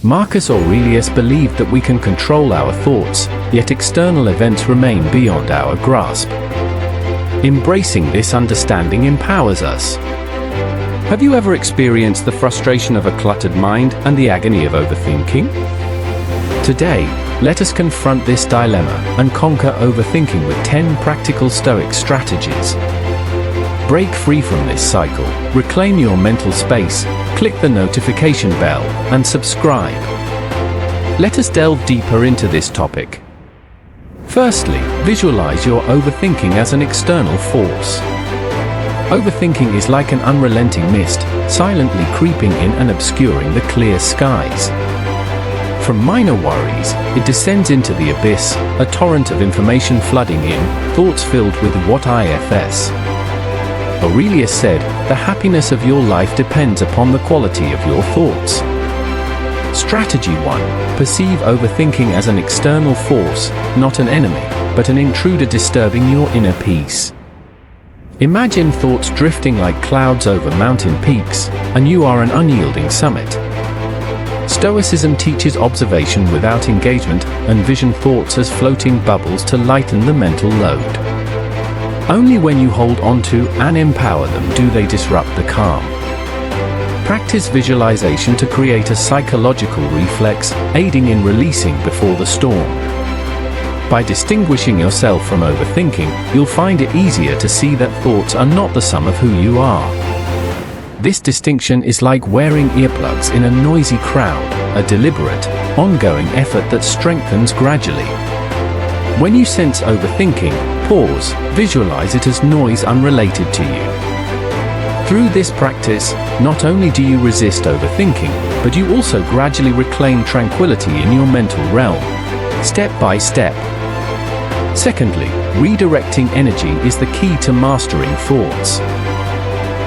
Marcus Aurelius believed that we can control our thoughts, yet external events remain beyond our grasp. Embracing this understanding empowers us. Have you ever experienced the frustration of a cluttered mind and the agony of overthinking? Today, let us confront this dilemma and conquer overthinking with 10 practical Stoic strategies. Break free from this cycle, reclaim your mental space, click the notification bell, and subscribe. Let us delve deeper into this topic. Firstly, visualize your overthinking as an external force. Overthinking is like an unrelenting mist, silently creeping in and obscuring the clear skies. From minor worries, it descends into the abyss, a torrent of information flooding in, thoughts filled with what ifs. Aurelius said, "The happiness of your life depends upon the quality of your thoughts." Strategy 1. Perceive overthinking as an external force, not an enemy, but an intruder disturbing your inner peace. Imagine thoughts drifting like clouds over mountain peaks, and you are an unyielding summit. Stoicism teaches observation without engagement, and envision thoughts as floating bubbles to lighten the mental load. Only when you hold on to and empower them do they disrupt the calm. Practice visualization to create a psychological reflex, aiding in releasing before the storm. By distinguishing yourself from overthinking, you'll find it easier to see that thoughts are not the sum of who you are. This distinction is like wearing earplugs in a noisy crowd, a deliberate, ongoing effort that strengthens gradually. When you sense overthinking, pause, visualize it as noise unrelated to you. Through this practice, not only do you resist overthinking, but you also gradually reclaim tranquility in your mental realm, step by step. Secondly, redirecting energy is the key to mastering thoughts.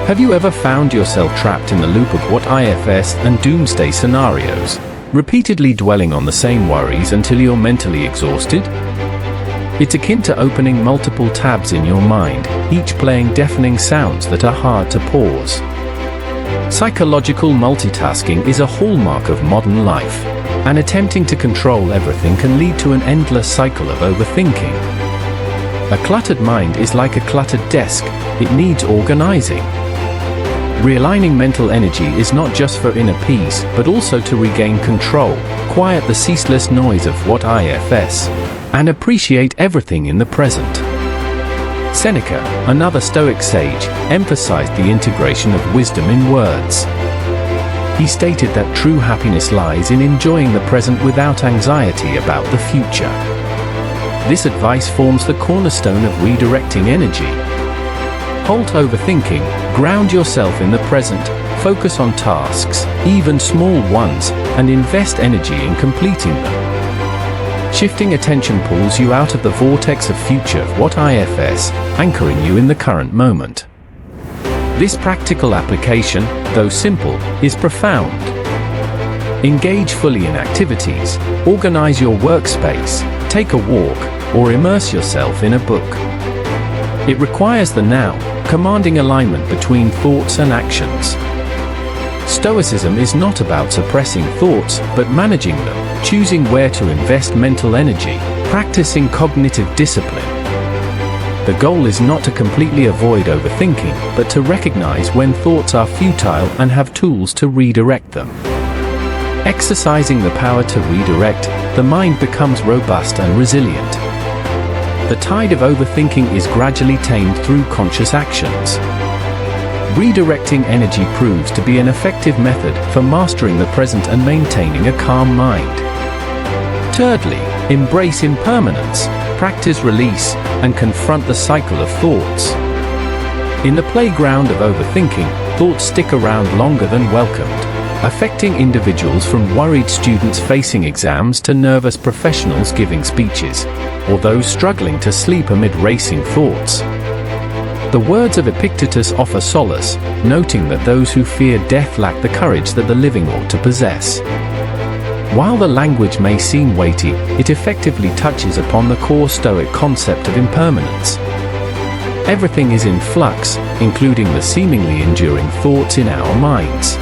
Have you ever found yourself trapped in the loop of what ifs and doomsday scenarios, repeatedly dwelling on the same worries until you're mentally exhausted? It's akin to opening multiple tabs in your mind, each playing deafening sounds that are hard to pause. Psychological multitasking is a hallmark of modern life, and attempting to control everything can lead to an endless cycle of overthinking. A cluttered mind is like a cluttered desk, it needs organizing. Realigning mental energy is not just for inner peace, but also to regain control, quiet the ceaseless noise of what ifs, and appreciate everything in the present. Seneca, another Stoic sage, emphasized the integration of wisdom in words. He stated that true happiness lies in enjoying the present without anxiety about the future. This advice forms the cornerstone of redirecting energy. Halt overthinking, ground yourself in the present, focus on tasks, even small ones, and invest energy in completing them. Shifting attention pulls you out of the vortex of future what ifs, anchoring you in the current moment. This practical application, though simple, is profound. Engage fully in activities, organize your workspace, take a walk, or immerse yourself in a book. It requires the now, commanding alignment between thoughts and actions. Stoicism is not about suppressing thoughts, but managing them, choosing where to invest mental energy, practicing cognitive discipline. The goal is not to completely avoid overthinking, but to recognize when thoughts are futile and have tools to redirect them. Exercising the power to redirect, the mind becomes robust and resilient. The tide of overthinking is gradually tamed through conscious actions. Redirecting energy proves to be an effective method for mastering the present and maintaining a calm mind. Thirdly, embrace impermanence, practice release, and confront the cycle of thoughts. In the playground of overthinking, thoughts stick around longer than welcomed, affecting individuals from worried students facing exams to nervous professionals giving speeches, or those struggling to sleep amid racing thoughts. The words of Epictetus offer solace, noting that those who fear death lack the courage that the living ought to possess. While the language may seem weighty, it effectively touches upon the core Stoic concept of impermanence. Everything is in flux, including the seemingly enduring thoughts in our minds.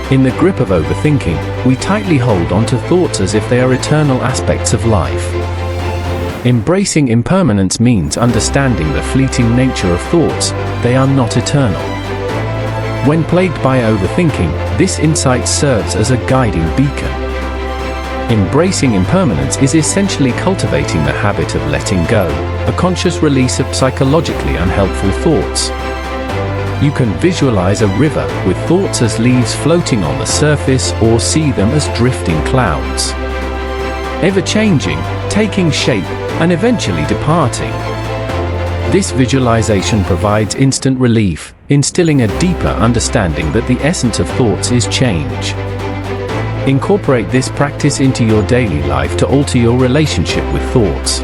In the grip of overthinking, we tightly hold onto thoughts as if they are eternal aspects of life. Embracing impermanence means understanding the fleeting nature of thoughts. They are not eternal. When plagued by overthinking, this insight serves as a guiding beacon. Embracing impermanence is essentially cultivating the habit of letting go, a conscious release of psychologically unhelpful thoughts. You can visualize a river with thoughts as leaves floating on the surface, or see them as drifting clouds, ever-changing, taking shape, and eventually departing. This visualization provides instant relief, instilling a deeper understanding that the essence of thoughts is change. Incorporate this practice into your daily life to alter your relationship with thoughts.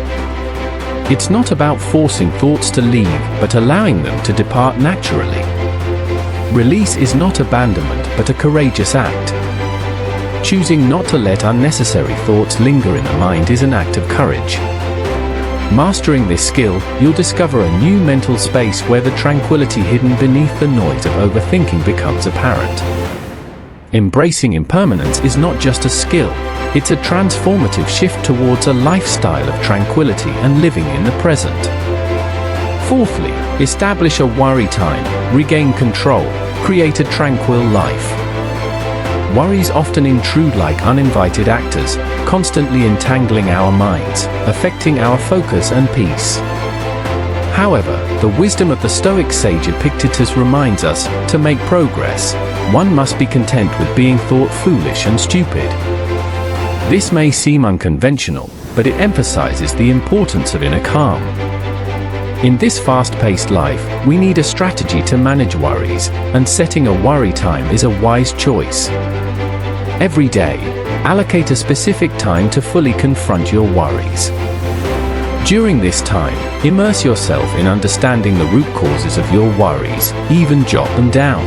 It's not about forcing thoughts to leave, but allowing them to depart naturally. Release is not abandonment, but a courageous act. Choosing not to let unnecessary thoughts linger in the mind is an act of courage. Mastering this skill, you'll discover a new mental space where the tranquility hidden beneath the noise of overthinking becomes apparent. Embracing impermanence is not just a skill, it's a transformative shift towards a lifestyle of tranquility and living in the present. Fourthly, establish a worry time, regain control, create a tranquil life. Worries often intrude like uninvited actors, constantly entangling our minds, affecting our focus and peace. However, the wisdom of the Stoic sage Epictetus reminds us, to make progress, one must be content with being thought foolish and stupid. This may seem unconventional, but it emphasizes the importance of inner calm. In this fast-paced life, we need a strategy to manage worries, and setting a worry time is a wise choice. Every day, allocate a specific time to fully confront your worries. During this time, immerse yourself in understanding the root causes of your worries, even jot them down.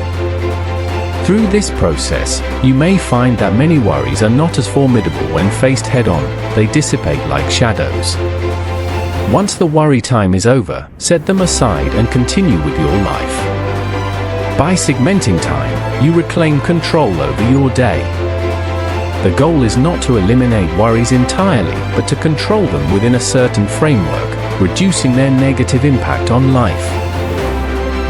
Through this process, you may find that many worries are not as formidable when faced head-on, they dissipate like shadows. Once the worry time is over, set them aside and continue with your life. By segmenting time, you reclaim control over your day. The goal is not to eliminate worries entirely, but to control them within a certain framework, reducing their negative impact on life.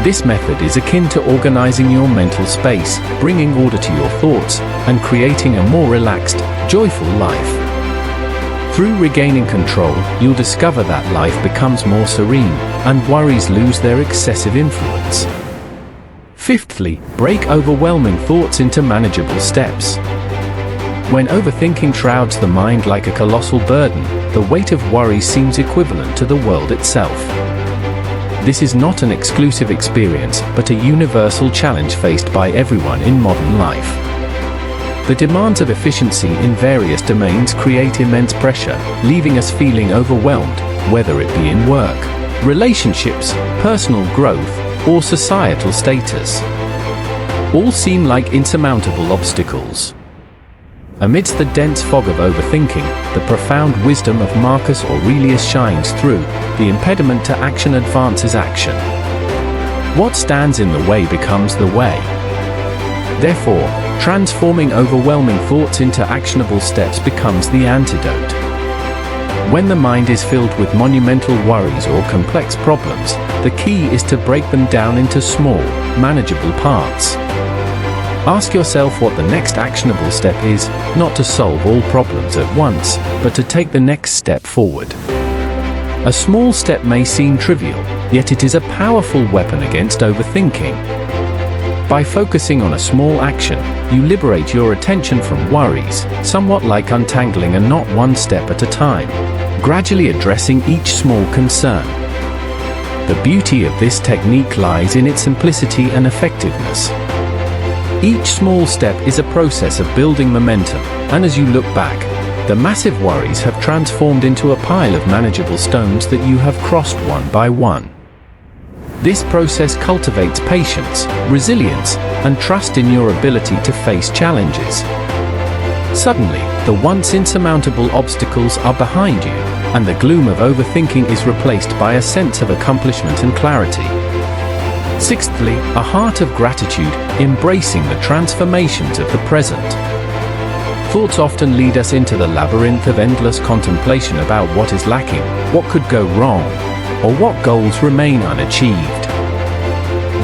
This method is akin to organizing your mental space, bringing order to your thoughts, and creating a more relaxed, joyful life. Through regaining control, you'll discover that life becomes more serene, and worries lose their excessive influence. Fifthly, break overwhelming thoughts into manageable steps. When overthinking shrouds the mind like a colossal burden, the weight of worry seems equivalent to the world itself. This is not an exclusive experience, but a universal challenge faced by everyone in modern life. The demands of efficiency in various domains create immense pressure, leaving us feeling overwhelmed, whether it be in work, relationships, personal growth, or societal status. All seem like insurmountable obstacles. Amidst the dense fog of overthinking, the profound wisdom of Marcus Aurelius shines through. The impediment to action advances action. What stands in the way becomes the way. Therefore, transforming overwhelming thoughts into actionable steps becomes the antidote. When the mind is filled with monumental worries or complex problems, the key is to break them down into small, manageable parts. Ask yourself what the next actionable step is, not to solve all problems at once, but to take the next step forward. A small step may seem trivial, yet it is a powerful weapon against overthinking. By focusing on a small action, you liberate your attention from worries, somewhat like untangling a knot one step at a time, gradually addressing each small concern. The beauty of this technique lies in its simplicity and effectiveness. Each small step is a process of building momentum, and as you look back, the massive worries have transformed into a pile of manageable stones that you have crossed one by one. This process cultivates patience, resilience, and trust in your ability to face challenges. Suddenly, the once insurmountable obstacles are behind you, and the gloom of overthinking is replaced by a sense of accomplishment and clarity. Sixthly, a heart of gratitude, embracing the transformations of the present. Thoughts often lead us into the labyrinth of endless contemplation about what is lacking, what could go wrong, or what goals remain unachieved.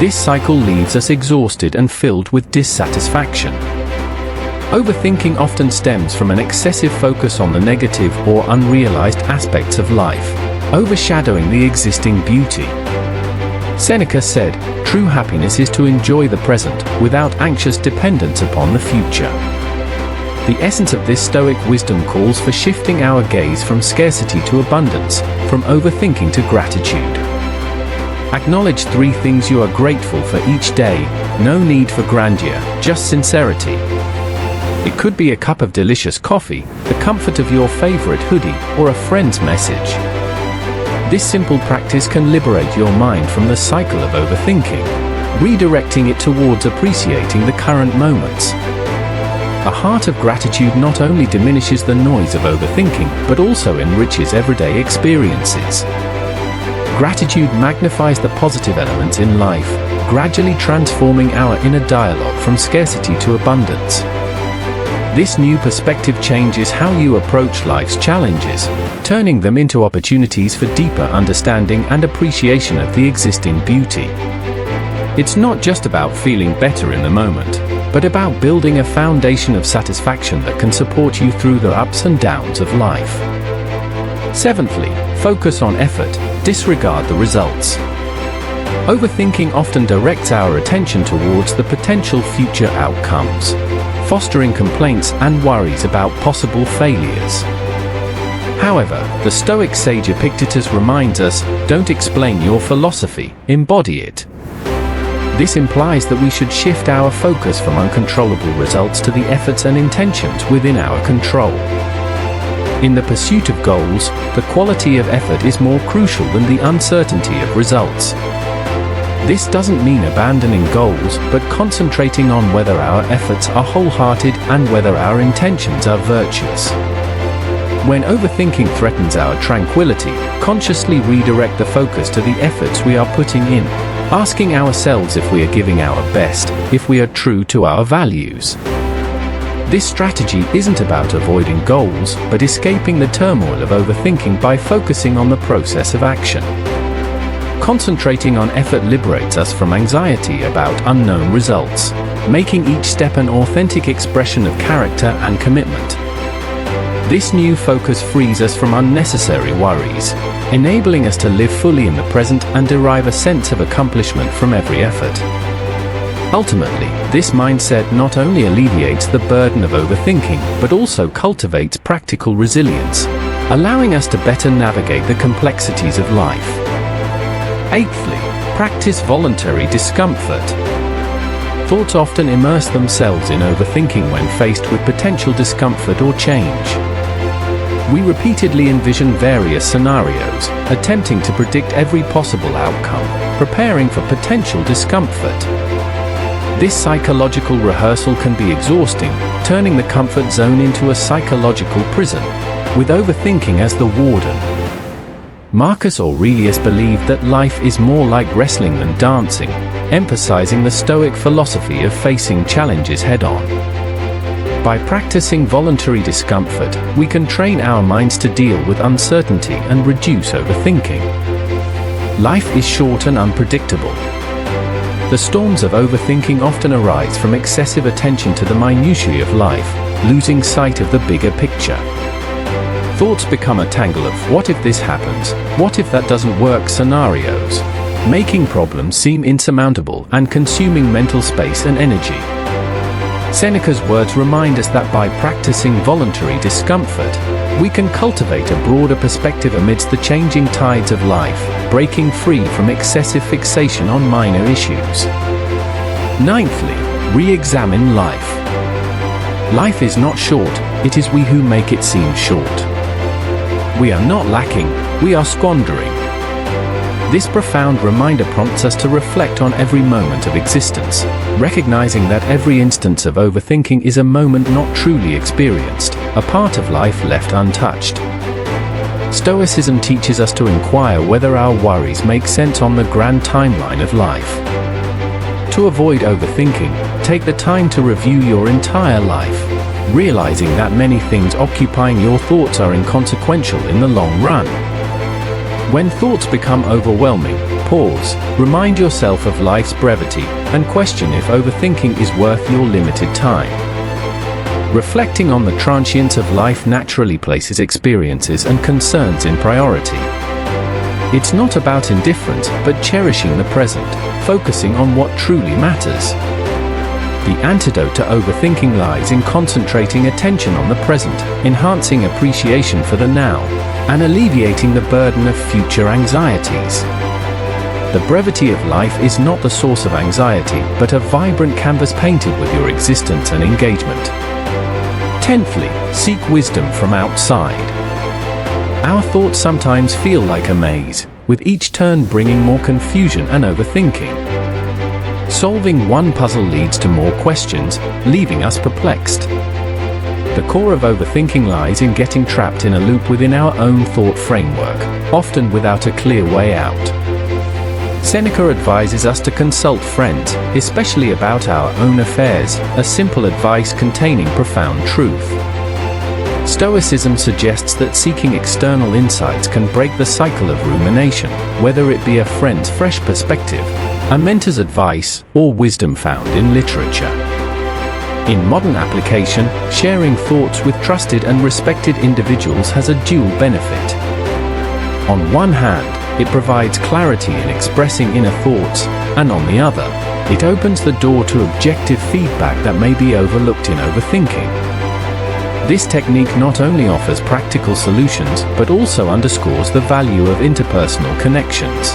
This cycle leaves us exhausted and filled with dissatisfaction. Overthinking often stems from an excessive focus on the negative or unrealized aspects of life, overshadowing the existing beauty. Seneca said, "True happiness is to enjoy the present, without anxious dependence upon the future." The essence of this Stoic wisdom calls for shifting our gaze from scarcity to abundance, from overthinking to gratitude. Acknowledge 3 things you are grateful for each day. No need for grandeur, just sincerity. It could be a cup of delicious coffee, the comfort of your favorite hoodie, or a friend's message. This simple practice can liberate your mind from the cycle of overthinking, redirecting it towards appreciating the current moments. A heart of gratitude not only diminishes the noise of overthinking, but also enriches everyday experiences. Gratitude magnifies the positive elements in life, gradually transforming our inner dialogue from scarcity to abundance. This new perspective changes how you approach life's challenges, turning them into opportunities for deeper understanding and appreciation of the existing beauty. It's not just about feeling better in the moment, but about building a foundation of satisfaction that can support you through the ups and downs of life. Seventhly, focus on effort, disregard the results. Overthinking often directs our attention towards the potential future outcomes, fostering complaints and worries about possible failures. However, the Stoic sage Epictetus reminds us, don't explain your philosophy, embody it. This implies that we should shift our focus from uncontrollable results to the efforts and intentions within our control. In the pursuit of goals, the quality of effort is more crucial than the uncertainty of results. This doesn't mean abandoning goals, but concentrating on whether our efforts are wholehearted and whether our intentions are virtuous. When overthinking threatens our tranquility, consciously redirect the focus to the efforts we are putting in, asking ourselves if we are giving our best, if we are true to our values. This strategy isn't about avoiding goals, but escaping the turmoil of overthinking by focusing on the process of action. Concentrating on effort liberates us from anxiety about unknown results, making each step an authentic expression of character and commitment. This new focus frees us from unnecessary worries, enabling us to live fully in the present and derive a sense of accomplishment from every effort. Ultimately, this mindset not only alleviates the burden of overthinking, but also cultivates practical resilience, allowing us to better navigate the complexities of life. Eighthly, practice voluntary discomfort. Thoughts often immerse themselves in overthinking when faced with potential discomfort or change. We repeatedly envision various scenarios, attempting to predict every possible outcome, preparing for potential discomfort. This psychological rehearsal can be exhausting, turning the comfort zone into a psychological prison, with overthinking as the warden. Marcus Aurelius believed that life is more like wrestling than dancing, emphasizing the Stoic philosophy of facing challenges head-on. By practicing voluntary discomfort, we can train our minds to deal with uncertainty and reduce overthinking. Life is short and unpredictable. The storms of overthinking often arise from excessive attention to the minutiae of life, losing sight of the bigger picture. Thoughts become a tangle of what if this happens, what if that doesn't work scenarios, making problems seem insurmountable and consuming mental space and energy. Seneca's words remind us that by practicing voluntary discomfort, we can cultivate a broader perspective amidst the changing tides of life, breaking free from excessive fixation on minor issues. Ninthly, re-examine life. Life is not short, it is we who make it seem short. We are not lacking, we are squandering. This profound reminder prompts us to reflect on every moment of existence, recognizing that every instance of overthinking is a moment not truly experienced, a part of life left untouched. Stoicism teaches us to inquire whether our worries make sense on the grand timeline of life. To avoid overthinking, take the time to review your entire life, realizing that many things occupying your thoughts are inconsequential in the long run. When thoughts become overwhelming, pause, remind yourself of life's brevity, and question if overthinking is worth your limited time. Reflecting on the transience of life naturally places experiences and concerns in priority. It's not about indifference, but cherishing the present, focusing on what truly matters. The antidote to overthinking lies in concentrating attention on the present, enhancing appreciation for the now, and alleviating the burden of future anxieties. The brevity of life is not the source of anxiety, but a vibrant canvas painted with your existence and engagement. 10thly, seek wisdom from outside. Our thoughts sometimes feel like a maze, with each turn bringing more confusion and overthinking. Solving one puzzle leads to more questions, leaving us perplexed. The core of overthinking lies in getting trapped in a loop within our own thought framework, often without a clear way out. Seneca advises us to consult friends, especially about our own affairs, a simple advice containing profound truth. Stoicism suggests that seeking external insights can break the cycle of rumination, whether it be a friend's fresh perspective, a mentor's advice, or wisdom found in literature. In modern application, sharing thoughts with trusted and respected individuals has a dual benefit. On one hand, it provides clarity in expressing inner thoughts, and on the other, it opens the door to objective feedback that may be overlooked in overthinking. This technique not only offers practical solutions, but also underscores the value of interpersonal connections.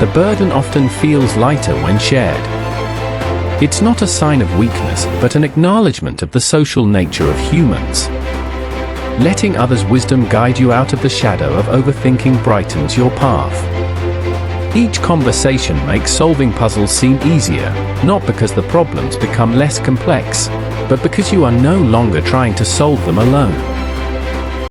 The burden often feels lighter when shared. It's not a sign of weakness, but an acknowledgement of the social nature of humans. Letting others' wisdom guide you out of the shadow of overthinking brightens your path. Each conversation makes solving puzzles seem easier, not because the problems become less complex, but because you are no longer trying to solve them alone.